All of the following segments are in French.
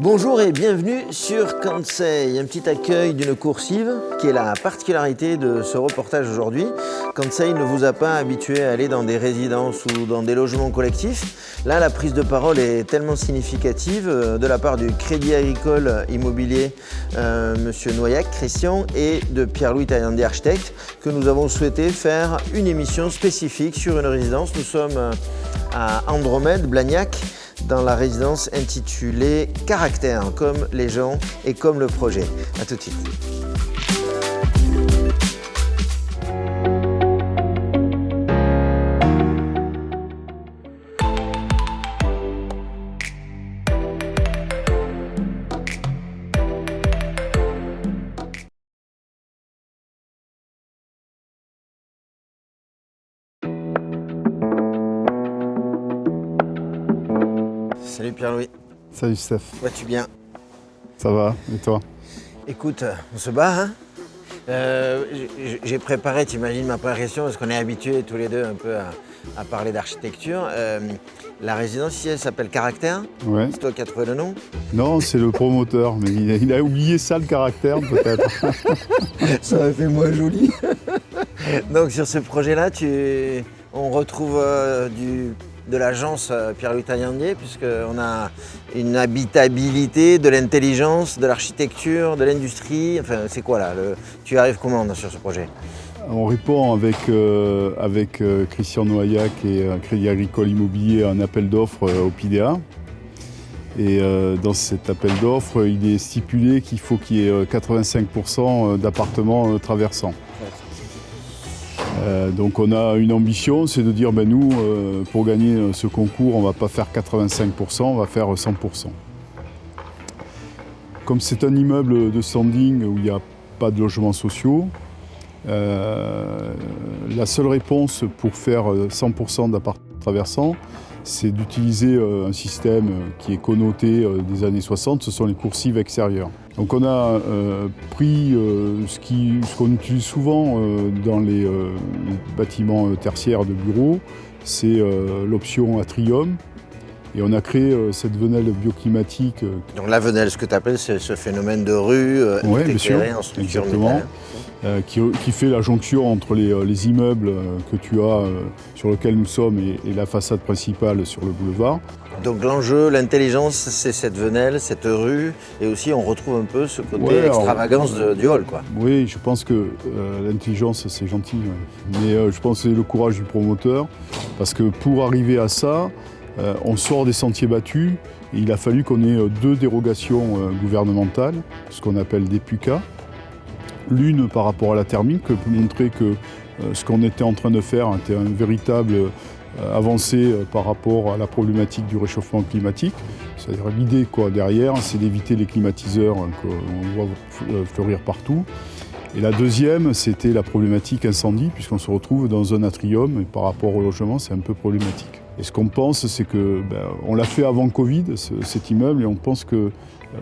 Bonjour et bienvenue sur Kansei, un petit accueil d'une coursive qui est la particularité de ce reportage aujourd'hui. Kansei ne vous a pas habitué à aller dans des résidences ou dans des logements collectifs. Là, la prise de parole est tellement significative de la part du Crédit Agricole Immobilier, Monsieur Noyac, Christian, et de Pierre-Louis Taillandier, architecte, que nous avons souhaité faire une émission spécifique sur une résidence. Nous sommes à Andromède, Blagnac, dans la résidence intitulée Caractère, comme les gens et comme le projet. A tout de suite. Salut Pierre-Louis. Salut Steph. Vas-tu bien? Ça va, et toi? Écoute, on se bat, hein? J'ai préparé, t'imagines ma première question, parce qu'on est habitués tous les deux un peu à parler d'architecture. La résidence ici, elle s'appelle Caractère. Ouais. C'est toi qui as trouvé le nom? Non, c'est le promoteur, mais il a oublié ça, le caractère, peut-être. Ça a fait moins joli. Donc sur ce projet-là, on retrouve de l'agence Pierre-Louis Taillandier, puisqu'on a une habitabilité, de l'intelligence, de l'architecture, de l'industrie. Enfin, c'est quoi là? Tu arrives comment sur ce projet? On répond avec Christian Noyac et Crédit Agricole Immobilier à un appel d'offres au PIDEA. Et dans cet appel d'offres, il est stipulé qu'il faut qu'il y ait 85% d'appartements traversants. Donc on a une ambition, c'est de dire nous, pour gagner ce concours, on ne va pas faire 85%, on va faire 100%. Comme c'est un immeuble de standing où il n'y a pas de logements sociaux, la seule réponse pour faire 100% d'appartements traversants, c'est d'utiliser un système qui est connoté des années 60, ce sont les coursives extérieures. Donc on a pris ce qu'on utilise souvent dans les bâtiments tertiaires de bureaux, c'est l'option Atrium. Et on a créé cette venelle bioclimatique. Donc la venelle, ce que tu appelles, c'est ce phénomène de rue éclairée en structure exactement, qui fait la jonction entre les immeubles que tu as, sur lesquels nous sommes, et la façade principale sur le boulevard. Donc l'enjeu, l'intelligence, c'est cette venelle, cette rue, et aussi on retrouve un peu ce côté extravagance du hall, quoi. Oui, je pense que l'intelligence, c'est gentil, mais je pense que c'est le courage du promoteur, parce que pour arriver à ça, on sort des sentiers battus, et il a fallu qu'on ait deux dérogations gouvernementales, ce qu'on appelle des PUCA. L'une par rapport à la thermique, pour montrer que ce qu'on était en train de faire était un véritable avancée par rapport à la problématique du réchauffement climatique. C'est-à-dire l'idée derrière, c'est d'éviter les climatiseurs qu'on voit fleurir partout. Et la deuxième, c'était la problématique incendie, puisqu'on se retrouve dans un atrium, et par rapport au logement, c'est un peu problématique. Et ce qu'on pense, c'est que on l'a fait avant Covid, cet immeuble, et on pense que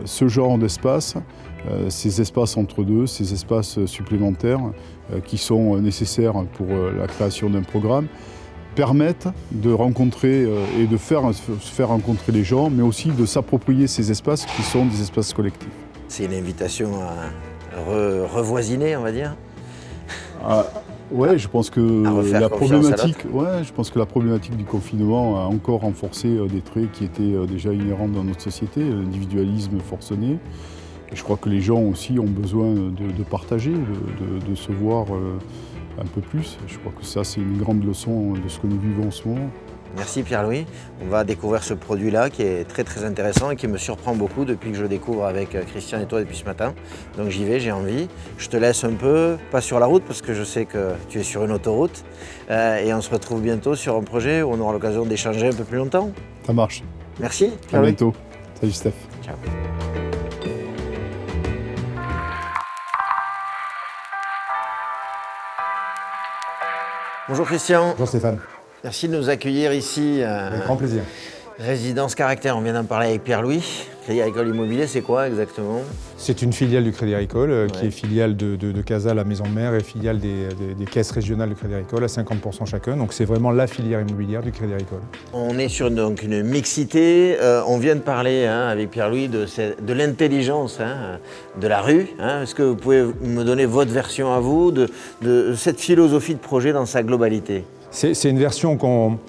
ce genre d'espace, ces espaces entre deux, ces espaces supplémentaires qui sont nécessaires pour la création d'un programme, permettent de rencontrer et de se faire rencontrer les gens, mais aussi de s'approprier ces espaces qui sont des espaces collectifs. C'est une invitation à revoisiner, on va dire. Ouais, je pense que la problématique du confinement a encore renforcé des traits qui étaient déjà inhérents dans notre société, l'individualisme forcené. Et je crois que les gens aussi ont besoin de partager, de se voir un peu plus. Je crois que ça, c'est une grande leçon de ce que nous vivons en ce moment. Merci Pierre-Louis. On va découvrir ce produit-là qui est très très intéressant et qui me surprend beaucoup depuis que je le découvre avec Christian et toi depuis ce matin. Donc j'y vais, j'ai envie. Je te laisse un peu, pas sur la route parce que je sais que tu es sur une autoroute. Et on se retrouve bientôt sur un projet où on aura l'occasion d'échanger un peu plus longtemps. Ça marche. Merci À Pierre-Louis. bientôt. Salut Steph. Ciao. Bonjour Christian. Bonjour Stéphane. Merci de nous accueillir ici. Avec grand plaisir. Résidence Caractère, on vient d'en parler avec Pierre-Louis. Crédit Agricole Immobilier, c'est quoi exactement? C'est une filiale du Crédit Agricole qui est filiale de Casa, la maison mère, et filiale des caisses régionales du Crédit Agricole à 50% chacun. Donc c'est vraiment la filière immobilière du Crédit Agricole. On est sur donc, une mixité. On vient de parler avec Pierre-Louis de l'intelligence de la rue. Est-ce que vous pouvez me donner votre version à vous de cette philosophie de projet dans sa globalité? C'est une version qu'on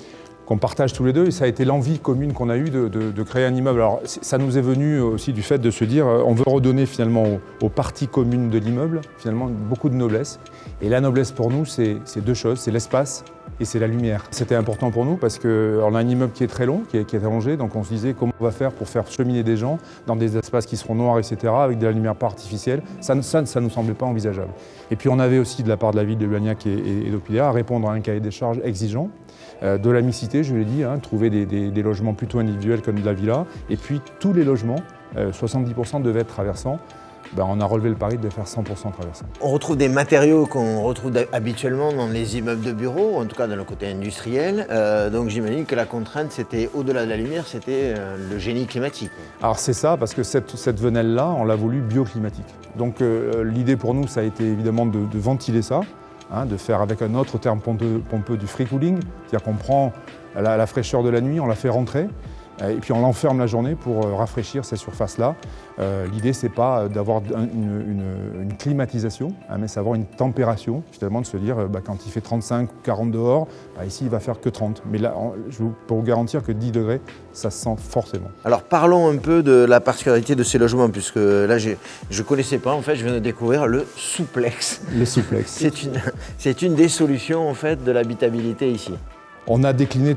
partage tous les deux, et ça a été l'envie commune qu'on a eue de créer un immeuble. Alors ça nous est venu aussi du fait de se dire on veut redonner finalement aux parties communes de l'immeuble finalement beaucoup de noblesse. Et la noblesse pour nous c'est deux choses, c'est l'espace et c'est la lumière. C'était important pour nous parce qu'on a un immeuble qui est très long, qui est allongé, donc on se disait comment on va faire pour faire cheminer des gens dans des espaces qui seront noirs, etc., avec de la lumière pas artificielle. Ça ne nous semblait pas envisageable. Et puis on avait aussi de la part de la ville de Blagnac et d'Oppilia à répondre à un cahier des charges exigeant. De la mixité, je l'ai dit, trouver des logements plutôt individuels comme de la villa. Et puis tous les logements, 70% devaient être traversants. On a relevé le pari de faire 100% traversants. On retrouve des matériaux qu'on retrouve habituellement dans les immeubles de bureaux, en tout cas dans le côté industriel. Donc j'imagine que la contrainte, c'était au-delà de la lumière, c'était le génie climatique. Alors c'est ça, parce que cette venelle-là, on l'a voulu bioclimatique. Donc l'idée pour nous, ça a été évidemment de ventiler ça. De faire avec un autre terme pompeux du free cooling, c'est-à-dire qu'on prend la fraîcheur de la nuit, on la fait rentrer, et puis on l'enferme la journée pour rafraîchir ces surfaces-là. L'idée, c'est pas d'avoir une climatisation, mais c'est d'avoir une températion, finalement de se dire quand il fait 35 ou 40 dehors, ici il va faire que 30. Mais là, je peux vous garantir que 10 degrés, ça se sent forcément. Alors parlons un peu de la particularité de ces logements, puisque là je ne connaissais pas, en fait, je viens de découvrir le souplex. Le souplex. C'est une des solutions en fait de l'habitabilité ici. On a décliné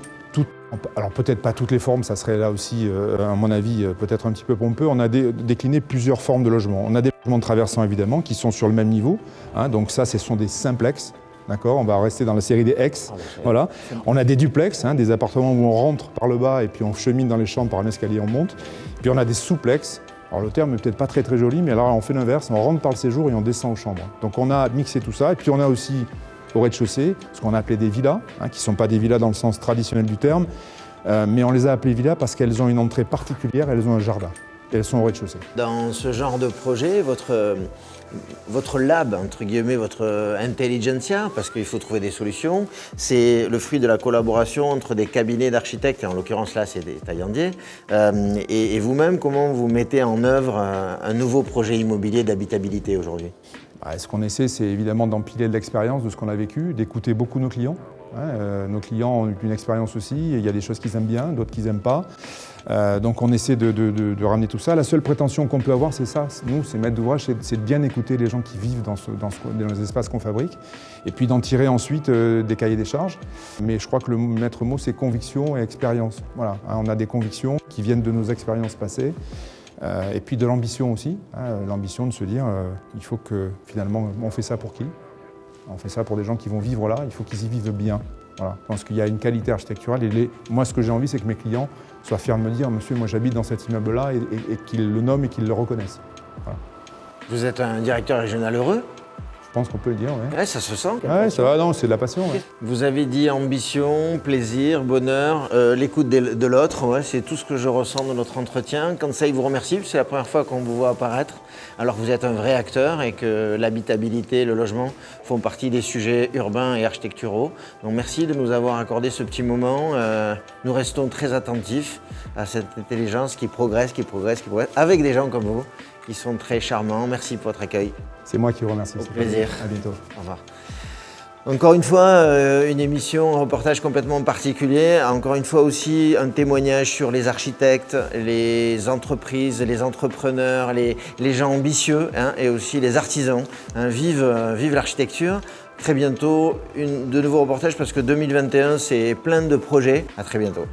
alors peut-être pas toutes les formes, ça serait là aussi, à mon avis, peut-être un petit peu pompeux. On a décliné plusieurs formes de logements. On a des logements traversants évidemment, qui sont sur le même niveau. Donc ça, ce sont des simplex. D'accord, on va rester dans la série des ex. Voilà. On a des duplex, des appartements où on rentre par le bas et puis on chemine dans les chambres par un escalier, on monte. Puis on a des souplex. Alors le terme n'est peut-être pas très joli, mais alors on fait l'inverse, on rentre par le séjour et on descend aux chambres. Donc on a mixé tout ça. Et puis on a aussi au rez-de-chaussée, ce qu'on a appelé des villas, qui ne sont pas des villas dans le sens traditionnel du terme, mais on les a appelées villas parce qu'elles ont une entrée particulière, elles ont un jardin, et elles sont au rez-de-chaussée. Dans ce genre de projet, votre lab, entre guillemets, votre intelligentsia, parce qu'il faut trouver des solutions, c'est le fruit de la collaboration entre des cabinets d'architectes, et en l'occurrence là c'est des taillandiers, et vous-même, comment vous mettez en œuvre un nouveau projet immobilier d'habitabilité aujourd'hui? Ce qu'on essaie, c'est évidemment d'empiler de l'expérience de ce qu'on a vécu, d'écouter beaucoup nos clients. Nos clients ont une expérience aussi, et il y a des choses qu'ils aiment bien, d'autres qu'ils n'aiment pas. Donc on essaie de ramener tout ça. La seule prétention qu'on peut avoir, c'est ça. Nous, c'est maître d'ouvrage, c'est de bien écouter les gens qui vivent dans les espaces qu'on fabrique, et puis d'en tirer ensuite des cahiers des charges. Mais je crois que le maître mot, c'est conviction et expérience. Voilà, on a des convictions qui viennent de nos expériences passées. Et puis de l'ambition aussi, l'ambition de se dire il faut que finalement on fait ça pour qui? On fait ça pour des gens qui vont vivre là, il faut qu'ils y vivent bien. Voilà. Je pense qu'il y a une qualité architecturale et moi ce que j'ai envie c'est que mes clients soient fiers de me dire monsieur moi j'habite dans cet immeuble là et qu'ils le nomment et qu'ils le reconnaissent. Voilà. Vous êtes un directeur régional heureux? Je pense qu'on peut le dire, oui. Ouais, ça se sent. Ouais, ça va, non, c'est de la passion. Ouais. Vous avez dit ambition, plaisir, bonheur, l'écoute de l'autre, ouais, c'est tout ce que je ressens dans notre entretien. Conseil vous remercie, c'est la première fois qu'on vous voit apparaître, alors que vous êtes un vrai acteur et que l'habitabilité, le logement font partie des sujets urbains et architecturaux. Donc merci de nous avoir accordé ce petit moment. Nous restons très attentifs à cette intelligence qui progresse, avec des gens comme vous, qui sont très charmants. Merci pour votre accueil. C'est moi qui vous remercie. Au plaisir. À bientôt. Au revoir. Encore une fois, une émission, un reportage complètement particulier. Encore une fois aussi, un témoignage sur les architectes, les entreprises, les entrepreneurs, les gens ambitieux et aussi les artisans. Vive l'architecture. Très bientôt, de nouveaux reportages parce que 2021, c'est plein de projets. À très bientôt.